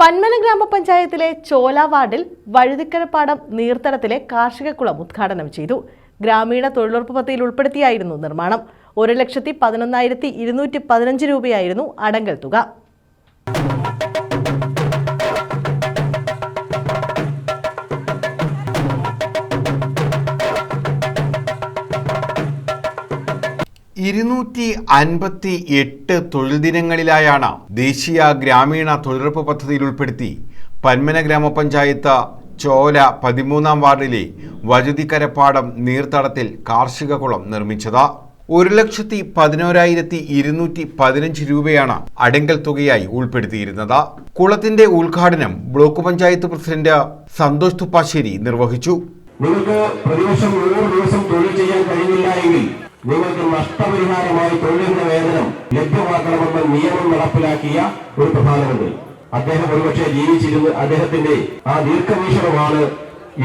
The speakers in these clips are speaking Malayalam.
പന്മന ഗ്രാമപഞ്ചായത്തിലെ ചോല വാർഡിൽ വഴുതിക്കരപ്പാടം നീർത്തടത്തിലെ കാർഷിക കുളം ഉദ്ഘാടനം ചെയ്തു. ഗ്രാമീണ തൊഴിലുറപ്പ് പദ്ധതിയിൽ ഉൾപ്പെടുത്തിയായിരുന്നു നിർമ്മാണം. 1,11,215 രൂപയായിരുന്നു അടങ്കൽ തുക. തൊഴിൽ ദിനങ്ങളിലായാണ് ദേശീയ ഗ്രാമീണ തൊഴിലുറപ്പ് പദ്ധതിയിൽ ഉൾപ്പെടുത്തി പന്മന ഗ്രാമപഞ്ചായത്ത് ചോല 13-ാം വാർഡിലെ വഴുതിക്കരപ്പാടം നീർത്തടത്തിൽ കാർഷിക കുളം നിർമ്മിച്ചത്. 1,11,215 രൂപയാണ് അടങ്കൽ തുകയായി ഉൾപ്പെടുത്തിയിരുന്നത്. കുളത്തിന്റെ ഉദ്ഘാടനം ബ്ലോക്ക് പഞ്ചായത്ത് പ്രസിഡന്റ് സന്തോഷ് തുപ്പാശ്ശേരി നിർവഹിച്ചു. നിങ്ങൾക്ക് പ്രതിവർഷം 100 ദിവസം തൊഴിൽ ചെയ്യാൻ കഴിയില്ല എങ്കിൽ നിങ്ങൾക്ക് നഷ്ടപരിഹാരമായി തൊഴിലിന്റെ വേതനം ലഭ്യമാക്കണമെന്ന നിയമം നടപ്പിലാക്കിയ ഒരു പ്രധാനമന്ത്രി. അദ്ദേഹം ഒരുപക്ഷെ ജീവിച്ചിരുന്ന് അദ്ദേഹത്തിന്റെ ആ ദീർഘവീക്ഷണമാണ്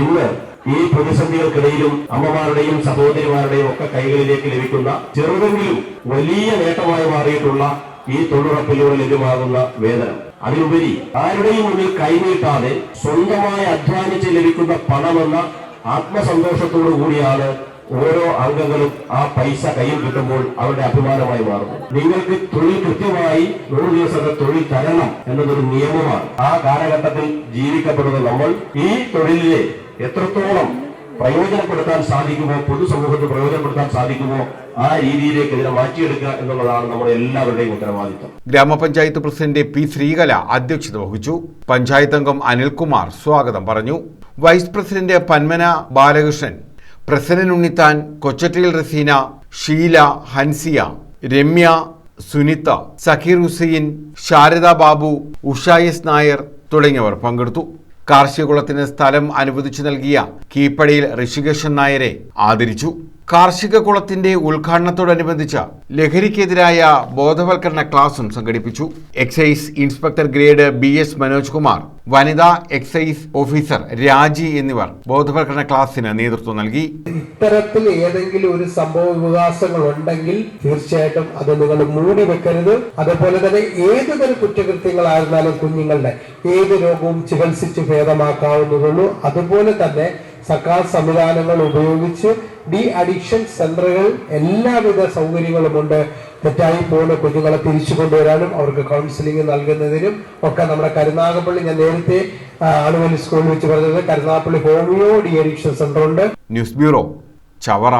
ഇന്ന് ഈ പ്രതിസന്ധികൾക്കിടയിലും അമ്മമാരുടെയും സഹോദരിമാരുടെയും ഒക്കെ കൈകളിലേക്ക് ലഭിക്കുന്ന ചെറുതെങ്കിലും വലിയ നേട്ടമായി മാറിയിട്ടുള്ള ഈ തൊഴിലുറപ്പിലൂടെ ലഭ്യമാകുന്ന വേതനം. അതിലുപരി ആരുടെയും മുന്നിൽ കൈനീട്ടാതെ സ്വന്തമായി അധ്വാനിച്ച് ലഭിക്കുന്ന പണമെന്ന ആത്മസന്തോഷത്തോടു കൂടിയാണ് ഓരോ അംഗങ്ങളും ആ പൈസ കയ്യിൽ കിട്ടുമ്പോൾ അവരുടെ അഭിമാനമായി മാറുന്നു. നിങ്ങൾക്ക് തൊഴിൽ കൃത്യമായി 100 ദിവസത്തെ തൊഴിൽ തരണം എന്നതൊരു നിയമമാണ്. ആ കാലഘട്ടത്തിൽ ജീവിക്കപ്പെടുന്ന നമ്മൾ ഈ തൊഴിലിനെ എത്രത്തോളം പ്രയോജനപ്പെടുത്താൻ സാധിക്കുമോ, പൊതുസമൂഹത്തിന് പ്രയോജനപ്പെടുത്താൻ സാധിക്കുമോ, ആ രീതിയിലേക്ക് ഇതിനെ മാറ്റിയെടുക്കുക എന്നുള്ളതാണ് നമ്മുടെ എല്ലാവരുടെയും ഉത്തരവാദിത്വം. ഗ്രാമപഞ്ചായത്ത് പ്രസിഡന്റ് പി ശ്രീകല അധ്യക്ഷത വഹിച്ചു. പഞ്ചായത്ത് അംഗം അനിൽകുമാർ സ്വാഗതം പറഞ്ഞു. Vice president Panmana Balakrishnan, president Unnithan, കൊച്ചട്ടിയിൽ റസീന, ഷീല, ഹൻസിയ, രമ്യ, സുനിത, സക്കീർ ഹുസൈൻ, ശാരദ ബാബു, ഉഷായസ് നായർ തുടങ്ങിയവർ പങ്കെടുത്തു. കാർഷിക കുളത്തിന് സ്ഥലം അനുവദിച്ചു നൽകിയ കീപ്പടിയിൽ ഋഷികേശൻ നായരെ ആദരിച്ചു. കാർഷിക കുളത്തിന്റെ ഉദ്ഘാടനത്തോടനുബന്ധിച്ച് ലഹരിക്കെതിരായ ബോധവൽക്കരണ ക്ലാസും സംഘടിപ്പിച്ചു. Excise inspector grade BS Manoj Kumar, വനിതാ എക്സൈസ് ഓഫീസർ രാജി എന്നിവർ ബോധവൽക്കരണ ക്ലാസിന് നേതൃത്വം നൽകി. ഇത്തരത്തിൽ ഏതെങ്കിലും ഒരു സംഭവ വികാസങ്ങൾ ഉണ്ടെങ്കിൽ തീർച്ചയായിട്ടും അത് നിങ്ങൾ മൂടി വെക്കരുത്. അതുപോലെ തന്നെ ഏതുതരം കുറ്റകൃത്യങ്ങളായിരുന്നാലും കുഞ്ഞുങ്ങളുടെ ഏത് രോഗവും ചികിത്സിച്ച് ഭേദമാക്കാവുന്നതുള്ളൂ. അതുപോലെ തന്നെ സർക്കാർ സംവിധാനങ്ങൾ ഉപയോഗിച്ച് അഡിക്ഷൻ സെന്ററുകൾ എല്ലാവിധ സൗകര്യങ്ങളുമുണ്ട്. തെറ്റായി പോകുന്ന കുഞ്ഞുങ്ങളെ തിരിച്ചു കൊണ്ടുവരാനും അവർക്ക് കൗൺസിലിംഗ് നൽകുന്നതിനും ഒക്കെ നമ്മുടെ കരുനാഗപ്പള്ളി, ഞാൻ നേരത്തെ ആളുകൾ സ്കൂളിൽ വെച്ച് പറഞ്ഞത്, കരുനാഗപ്പള്ളി ഹോമിയോ അഡിക്ഷൻ സെന്റർ ഉണ്ട്. News bureau, Chavara.